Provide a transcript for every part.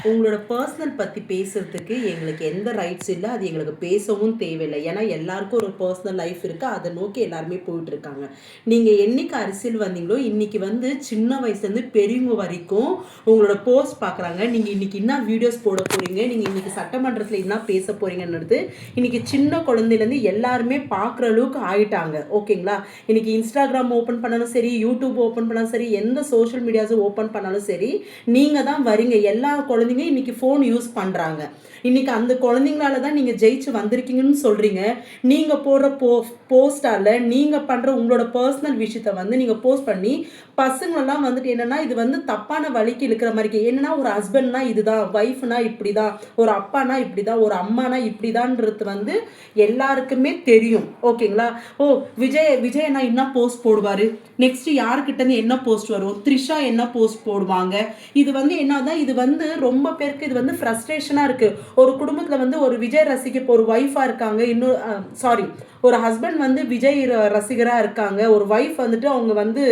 உங்களோட பர்சனல் பற்றி பேசுறதுக்கு எங்களுக்கு எந்த ரைட்ஸ் இல்லை, அது எங்களுக்கு பேசவும் தேவையில்லை. ஏன்னா எல்லாருக்கும் ஒரு பர்சனல் லைஃப் இருக்குது, அதை நோக்கி எல்லாருமே போயிட்டுருக்காங்க. நீங்கள் என்னைக்கு அரசியல் வந்தீங்களோ இன்னைக்கு வந்து சின்ன வயசுலேருந்து பெரியவங்க வரைக்கும் உங்களோட போஸ்ட் பார்க்குறாங்க. நீங்கள் இன்னைக்கு என்ன வீடியோஸ் போட போகிறீங்க, நீங்கள் இன்னைக்கு சட்டமன்றத்தில் என்ன பேச போகிறீங்கன்றது இன்னைக்கு சின்ன குழந்தையிலேருந்து எல்லாருமே பார்க்குற அளவுக்கு ஆயிட்டாங்க. ஓகேங்களா? இன்னைக்கு இன்ஸ்டாகிராம் ஓப்பன் பண்ணாலும் சரி, யூடியூப் ஓப்பன் பண்ணாலும் சரி, எந்த சோஷியல் மீடியாஸும் ஓப்பன் பண்ணாலும் சரி, நீங்கள் தான் வரீங்க. எல்லா குழந்தைங்க இன்னைக்கு ஃபோன் யூஸ் பண்றாங்க. இன்னைக்கு அந்த குழந்தைங்களால தான் நீங்க ஜெயிச்சு வந்திருக்கீங்கன்னு சொல்றீங்க. நீங்க போடுற போஸ்டால நீங்க பண்ற உங்களோட பர்சனல் விஷயத்த வந்து நீங்க போஸ்ட் பண்ணி பசங்களெல்லாம் வந்துட்டு என்னன்னா இது வந்து தப்பான வழிக்கு இழுக்கிற மாதிரி என்னன்னா ஒரு ஹஸ்பண்ட்னா இதுதான், ஒய்ஃப்னா இப்படிதான், ஒரு அப்பானா இப்படிதான், ஒரு அம்மானா இப்படிதான்றது வந்து எல்லாருக்குமே தெரியும். ஓகேங்களா? ஓ விஜய் அண்ணா என்ன போஸ்ட் போடுவாரு, நெக்ஸ்ட் யாருக்கிட்ட இருந்து என்ன போஸ்ட் வரும், த்ரிஷா என்ன போஸ்ட் போடுவாங்க. இது வந்து என்னதான் இது வந்து ரொம்ப பேருக்கு இது வந்து ஃப்ரஸ்ட்ரேஷனாக இருக்குது. ஒரு குடும்பத்தில் வந்து ஒரு விஜய் ரசிக்க ஒரு ஒய்ஃபாக இருக்காங்க, இன்னும் சாரி ஒரு ஹஸ்பண்ட் வந்து விஜய் ரசிகராக இருக்காங்க, ஒரு ஒய்ஃப் வந்துட்டு அவங்க வந்து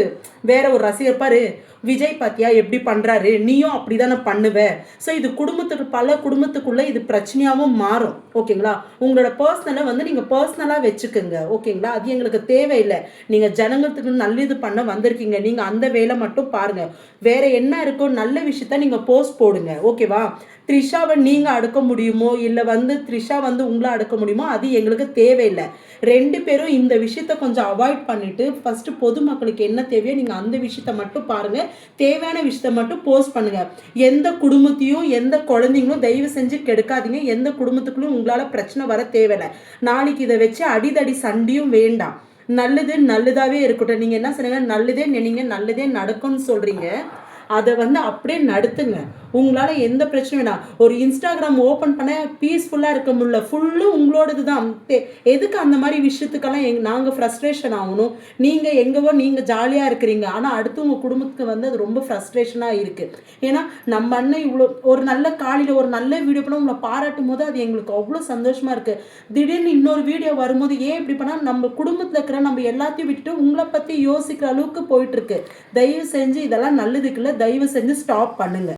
வேற ஒரு ரசிகர் பாரு விஜய் பாத்தியா எப்படி பண்றாரு, நீயும் அப்படிதானே பண்ணுவ. ஸோ இது குடும்பத்துக்கு பல குடும்பத்துக்குள்ள இது பிரச்சனையாகவும் மாறும். ஓகேங்களா? உங்களோட பர்சனலை வந்து நீங்க பர்சனலா வச்சுக்கோங்க. ஓகேங்களா? அது எங்களுக்கு தேவையில்லை. நீங்க ஜனங்களுக்கு நல்லது பண்ண வந்திருக்கீங்க, நீங்க அந்த வேலை மட்டும் பாருங்க. வேற என்ன இருக்கோ நல்ல விஷயத்த நீங்க போஸ்ட் போடுங்க. ஓகேவா? த்ரிஷாவை நீங்க அடுக்க முடியுமோ இல்லை வந்து த்ரிஷா வந்து உங்களை அடுக்க முடியுமோ அது எங்களுக்கு தேவையில்லை. ரெண்டு பேரும் இந்த விஷயத்த கொஞ்சம் அவாய்ட் பண்ணிட்டு ஃபர்ஸ்ட் பொதுமக்களுக்கு என்ன தேவையோ நீங்க அந்த விஷயத்த மட்டும் பாருங்க. தேவையான விஷயத்த மட்டும் போஸ்ட் பண்ணுங்க. எந்த குடும்பத்தையும் எந்த குழந்தைங்களும் தயவு செஞ்சு கெடுக்காதீங்க. எந்த குடும்பத்துக்குள்ளும் உங்களால பிரச்சனை வர தேவையில்லை. நாளைக்கு இதை வச்சு அடிதடி சண்டையும் வேண்டாம். நல்லது நல்லதாவே இருக்கட்டும். நீங்க என்ன சொன்னீங்க, நல்லதே நினைங்க நல்லதே நடக்கும்னு சொல்றீங்க, அதை வந்து அப்படியே நடத்துங்க. உங்களால எந்த பிரச்சனையும் வேணாம். ஒரு இன்ஸ்டாகிராம் ஓப்பன் பண்ண பீஸ்ஃபுல்லாக இருக்க முடியல, ஃபுல்லும் உங்களோடது தான். எதுக்கு அந்த மாதிரி விஷயத்துக்கெல்லாம் நாங்கள் ஃப்ரஸ்ட்ரேஷன் ஆகணும்? நீங்கள் எங்கவோ நீங்கள் ஜாலியாக இருக்கிறீங்க, ஆனால் அடுத்து உங்கள் குடும்பத்துக்கு வந்து அது ரொம்ப ஃப்ரஸ்ட்ரேஷனாக இருக்குது. ஏன்னா நம்ம அண்ணன் இவ்வளோ ஒரு நல்ல காலையில் ஒரு நல்ல வீடியோ பண்ண உங்களை பாராட்டும் போது அது எங்களுக்கு அவ்வளோ சந்தோஷமாக இருக்குது. திடீர்னு இன்னொரு வீடியோ வரும்போது ஏன் இப்படி பண்ணால் நம்ம குடும்பத்தில் இருக்கிற நம்ம எல்லாத்தையும் விட்டுட்டு உங்களை பற்றி யோசிக்கிற அளவுக்கு போயிட்டுருக்கு. தயவு செஞ்சு இதெல்லாம் நல்லதுக்குள்ள, தயவு செஞ்சு ஸ்டாப் பண்ணுங்க.